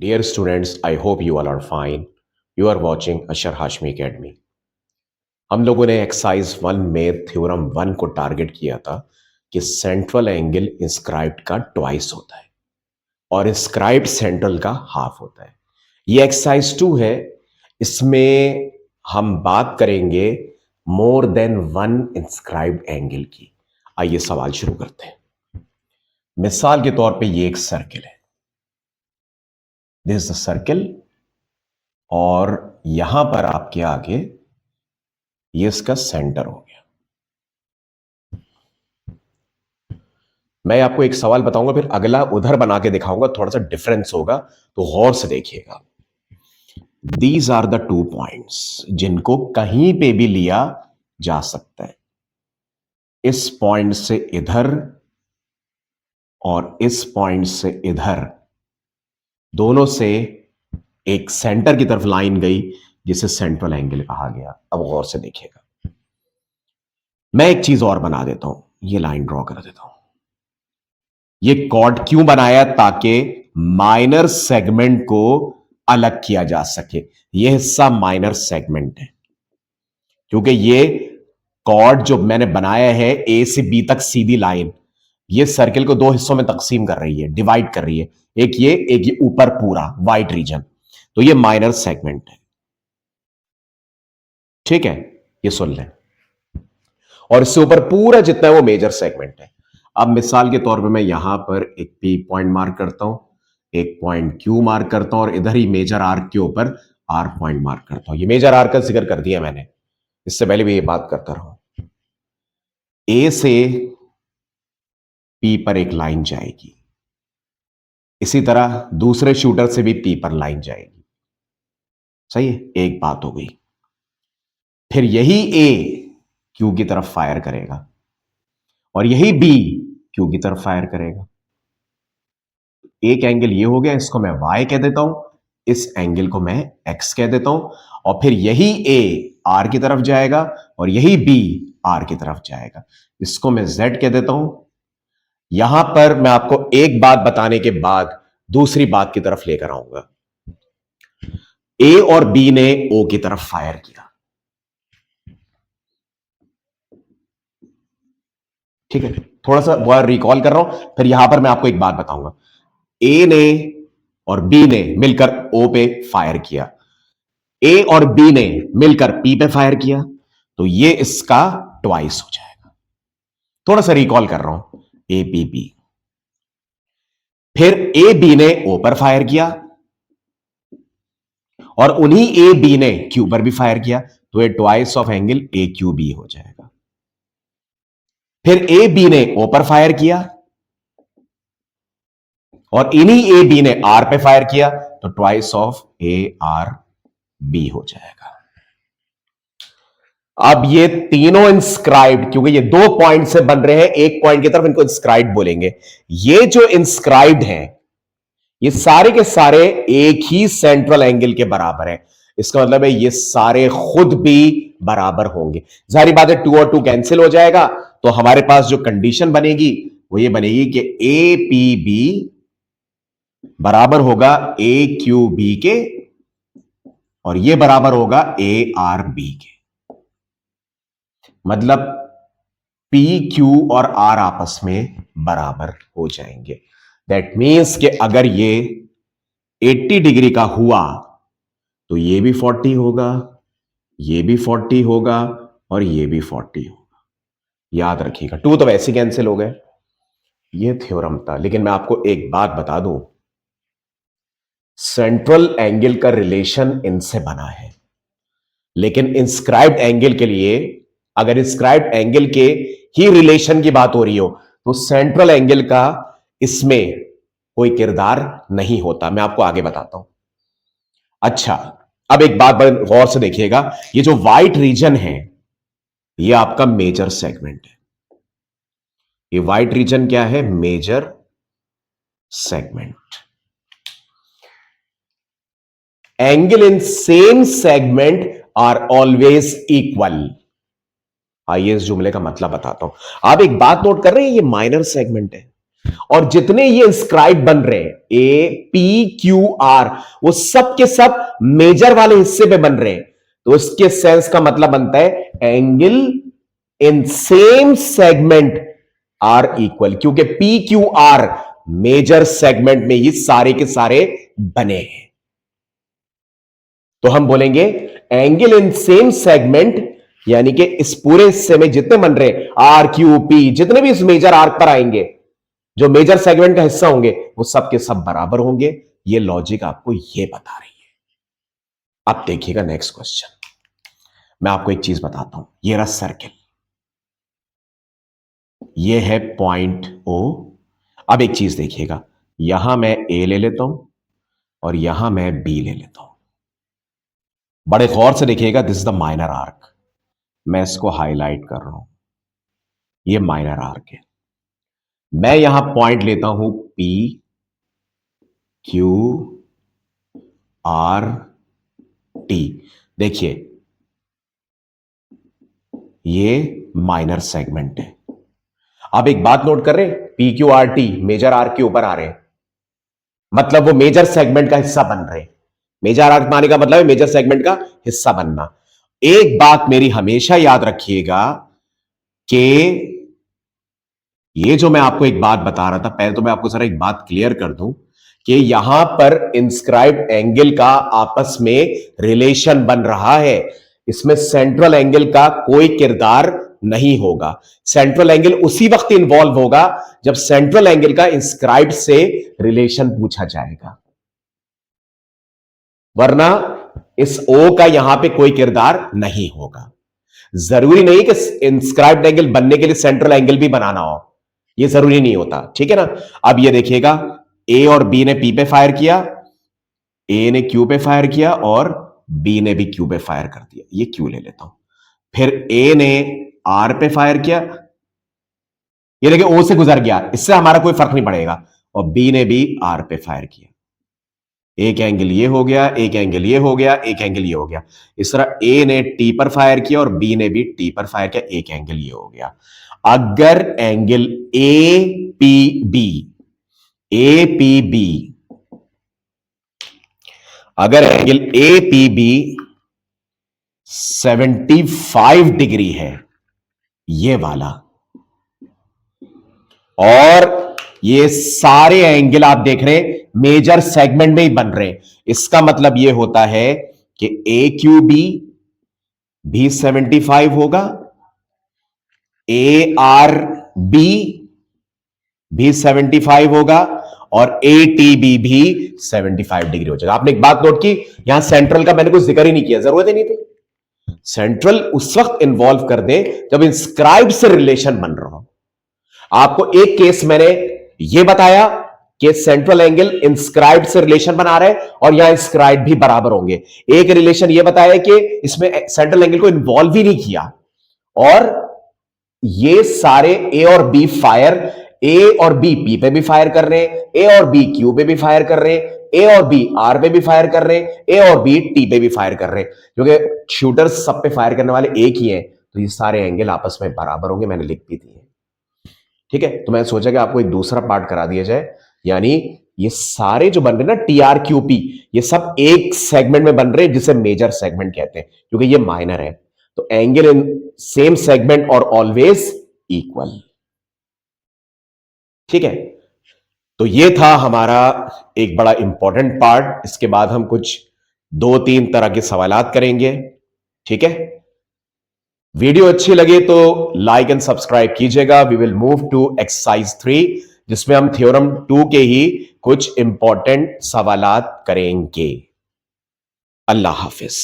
Dear students, I hope you all are fine. You are watching Ashar Hashmi Academy. हम लोगों ने exercise 1 में theorem 1 को target किया था कि सेंट्रल एंगल इंस्क्राइब्ड का ट्वाइस होता है और इंस्क्राइब्ड सेंट्रल का हाफ होता है। ये एक्सरसाइज 2 है, इसमें हम बात करेंगे more than one inscribed angle की। आइए सवाल शुरू करते हैं। मिसाल के तौर पे ये एक सर्किल है, दिस इज द सर्किल, और यहां पर आपके आगे ये इसका सेंटर हो गया। मैं आपको एक सवाल बताऊंगा, फिर अगला उधर बना के दिखाऊंगा, थोड़ा सा डिफरेंस होगा, तो गौर से देखिएगा। दीज आर द 2 पॉइंट्स जिनको कहीं पे भी लिया जा सकता है। इस पॉइंट से इधर और इस पॉइंट से इधर, दोनों से एक सेंटर की तरफ लाइन गई जिसे सेंट्रल एंगल कहा गया। अब गौर से देखिएगा, मैं एक चीज और बना देता हूं, ये लाइन ड्रॉ कर देता हूं। ये कॉर्ड क्यों बनाया? ताकि माइनर सेगमेंट को अलग किया जा सके। ये हिस्सा माइनर सेगमेंट है, क्योंकि ये कॉर्ड जो मैंने बनाया है ए से बी तक सीधी लाइन, ये सर्किल को 2 हिस्सों में तकसीम कर रही है, डिवाइड कर रही है। एक ये ऊपर पूरा व्हाइट रीजन, तो ये माइनर सेगमेंट है। ठीक है, ये सुन लें। और इससे ऊपर पूरा जितना है वो मेजर सेगमेंट है। अब मिसाल के तौर पे मैं यहां पर एक पी पॉइंट मार्क करता हूं, एक पॉइंट क्यू मार्क करता हूं, और इधर ही मेजर आर्क के ऊपर आर पॉइंट मार्क करता हूं। ये मेजर आर्क का जिक्र कर दिया मैंने, इससे पहले भी ये बात करता रहा। ए से पी पर एक लाइन जाएगी, इसी तरह दूसरे शूटर से भी पी पर लाइन जाएगी। सही है, एक बात हो गई। फिर यही ए क्यू की तरफ फायर करेगा और यही बी क्यू की तरफ फायर करेगा। एक एंगल ये हो गया, इसको मैं y कह देता हूं, इस एंगल को मैं x कह देता हूं, और फिर यही a r की तरफ जाएगा और यही b r की तरफ जाएगा। इसको मैं z कह देता हूं। यहां पर मैं आपको एक बात बताने के बाद दूसरी बात की तरफ लेकर आऊंगा। a और b ने o की तरफ फायर किया, ठीक है। थोड़ा सा रिकॉल कर रहा हूं, फिर यहां पर मैं आपको एक बात बताऊंगा। ए ने और बी ने मिलकर ओ पे फायर किया, ए और बी ने मिलकर पी पे फायर किया, तो ये इसका ट्वाइस हो जाएगा। थोड़ा सा रिकॉल कर रहा हूं, ए पी बी। फिर ए बी ने ओ पर फायर किया और उन्हीं ए बी ने क्यू पर भी फायर किया, तो ये twice of angle A Q B हो जाएगा। फिर ए बी ने ओ पर फायर किया और इन्हीं ए बी ने आर पे फायर किया, तो twice of A R B हो जाएगा। अब ये तीनों इंस्क्राइब्ड, क्योंकि ये 2 पॉइंट से बन रहे हैं, एक पॉइंट की तरफ, इनको इंस्क्राइब्ड बोलेंगे। ये जो इंस्क्राइब्ड हैं, ये सारे के सारे एक ही सेंट्रल एंगल के बराबर हैं। इसका मतलब है ये सारे खुद भी बराबर होंगे। जाहिर बात है 2 और 2 कैंसिल हो जाएगा, तो हमारे पास जो कंडीशन बनेगी वो ये बनेगी कि ए पी बी बराबर होगा ए क्यू बी के, और ये बराबर होगा ए आर बी के। मतलब पी क्यू और आर आपस में बराबर हो जाएंगे। दैट मीन्स कि अगर ये 80 डिग्री का हुआ तो ये भी 40 होगा, ये भी 40 होगा और ये भी 40 होगा। याद रखिएगा, 2 तो वैसे कैंसिल हो गए। ये थ्योरम था, लेकिन मैं आपको एक बात बता दूं, सेंट्रल एंगल का रिलेशन इनसे बना है, लेकिन इंस्क्राइब्ड एंगल के लिए, अगर इंस्क्राइब्ड एंगल के ही रिलेशन की बात हो रही हो, तो सेंट्रल एंगल का इसमें कोई किरदार नहीं होता। मैं आपको आगे बताता हूं। अच्छा, अब एक बात बड़े गौर से देखिएगा, ये जो व्हाइट रीजन है ये आपका मेजर सेगमेंट है। ये व्हाइट रीजन क्या है? Major segment. Angle in same segment are always equal. आइए इस जुमले का मतलब बताता हूं। आप एक बात नोट कर रहे हैं, ये माइनर सेगमेंट है और जितने ये इंस्क्राइब बन रहे हैं ए पी क्यू आर, वो सब के सब मेजर वाले हिस्से पे बन रहे हैं। तो इसके सेंस का मतलब बनता है angle in same segment are equal, क्योंकि P Q R major segment में ये सारे के सारे बने हैं। तो हम बोलेंगे एंगल इन सेम सेगमेंट, यानी कि इस पूरे हिस्से में जितने बन रहे आर क्यू पी, जितने भी इस मेजर आर्क पर आएंगे, जो मेजर सेगमेंट का हिस्सा होंगे, वो सब के सब बराबर होंगे। ये लॉजिक आपको ये बता रही है। अब देखिएगा नेक्स्ट क्वेश्चन। मैं आपको एक चीज बताता हूं। ये रहा सर्किल, ये है पॉइंट ओ। अब एक चीज देखिएगा, यहां मैं ए ले लेता हूं और यहां मैं बी ले लेता हूं। बड़े गौर से देखिएगा, this is the minor arc. मैं इसको हाईलाइट कर रहा हूं, ये माइनर आर्क है। मैं यहां पॉइंट लेता हूं पी क्यू आर टी। देखिए ये माइनर सेगमेंट है। आप एक बात नोट कर रहे हैं, P Q R T major arc के ऊपर आ रहे हैं, मतलब वो मेजर सेगमेंट का हिस्सा बन रहे हैं। मेजर आर्क माने का मतलब है मेजर सेगमेंट का हिस्सा बनना। एक बात मेरी हमेशा याद रखिएगा कि ये जो मैं आपको एक बात बता रहा था, पहले तो मैं आपको जरा एक बात क्लियर कर दूं कि यहां पर इंस्क्राइब्ड एंगल का आपस में रिलेशन बन रहा है। इसमें सेंट्रल एंगल का कोई किरदार नहीं होगा। सेंट्रल एंगल उसी वक्त इन्वॉल्व होगा जब सेंट्रल एंगल का इंस्क्राइब्ड से रिलेशन पूछा जाएगा, वरना इस ओ का यहां पे कोई किरदार नहीं होगा। जरूरी नहीं कि इंस्क्राइब्ड एंगल बनने के लिए सेंट्रल एंगल भी बनाना हो, ये जरूरी नहीं होता, ठीक है ना। अब ये देखिएगा, ए और बी ने पी पे फायर किया, ए ने क्यू पे फायर किया और बी ने भी क्यू पे फायर कर दिया। ये क्यू ले लेता हूं। फिर ए ने आर पे फायर किया, ये देखिए ओ से गुजर गया, इससे हमारा कोई फर्क नहीं पड़ेगा। और बी ने भी आर पे फायर किया। एक एंगल ये हो गया, एक एंगल ये हो गया, एक एंगल ये हो गया। इस तरह ए ने टी पर फायर किया और बी ने भी टी पर फायर किया, एक एंगल ये हो गया। अगर angle A P B, A P B, अगर angle A P B 75 degree है, ये वाला, और ये सारे एंगल आप देख रहे हैं मेजर सेगमेंट में ही बन रहे हैं, इसका मतलब ये होता है कि ए क्यू बी भी 75 होगा, ए आर बी भी 75 होगा और ए टी बी भी 75 डिग्री हो जाएगा। आपने एक बात नोट की, यहां सेंट्रल का मैंने कुछ जिक्र ही नहीं किया, जरूरत ही नहीं थी। सेंट्रल उस वक्त इन्वॉल्व कर दे जब इंस्क्राइब से रिलेशन बन रहा हो। आपको एक केस मैंने यह बताया कि सेंट्रल एंगल इंस्क्राइब से रिलेशन बना रहा है और यहां इंस्क्राइब भी बराबर होंगे। एक रिलेशन यह बताया कि इसमें सेंट्रल एंगल को इन्वॉल्व ही नहीं किया, और ये सारे ए और बी फायर, ए और बी पी पे भी फायर कर रहे हैं, ए और बी क्यू पे भी फायर कर रहे हैं, ए और बी आर पे भी फायर कर रहे हैं, ए और बी टी पे भी फायर कर रहे हैं, क्योंकि शूटर्स सब पे फायर करने वाले एक ही हैं, तो ये सारे एंगल आपस में बराबर होंगे। मैंने लिख भी दिए, ठीक है। तो मैंने सोचा कि आपको एक दूसरा पार्ट करा दिया जाए, यानी ये सारे जो बन रहे हैं ना टी आर क्यू पी, ये सब एक सेगमेंट में बन रहे हैं जिसे मेजर सेगमेंट कहते हैं, क्योंकि ये माइनर है। तो एंगल इन सेम सेगमेंट और ऑलवेज इक्वल, ठीक है। तो ये था हमारा एक बड़ा इंपॉर्टेंट पार्ट। इसके बाद हम कुछ 2-3 तरह के सवालात करेंगे, ठीक है। वीडियो अच्छी लगे तो लाइक एंड सब्सक्राइब कीजिएगा। We will move to exercise 3, जिसमें हम थ्योरम 2 के ही कुछ इंपॉर्टेंट सवालात करेंगे। अल्लाह हाफिज।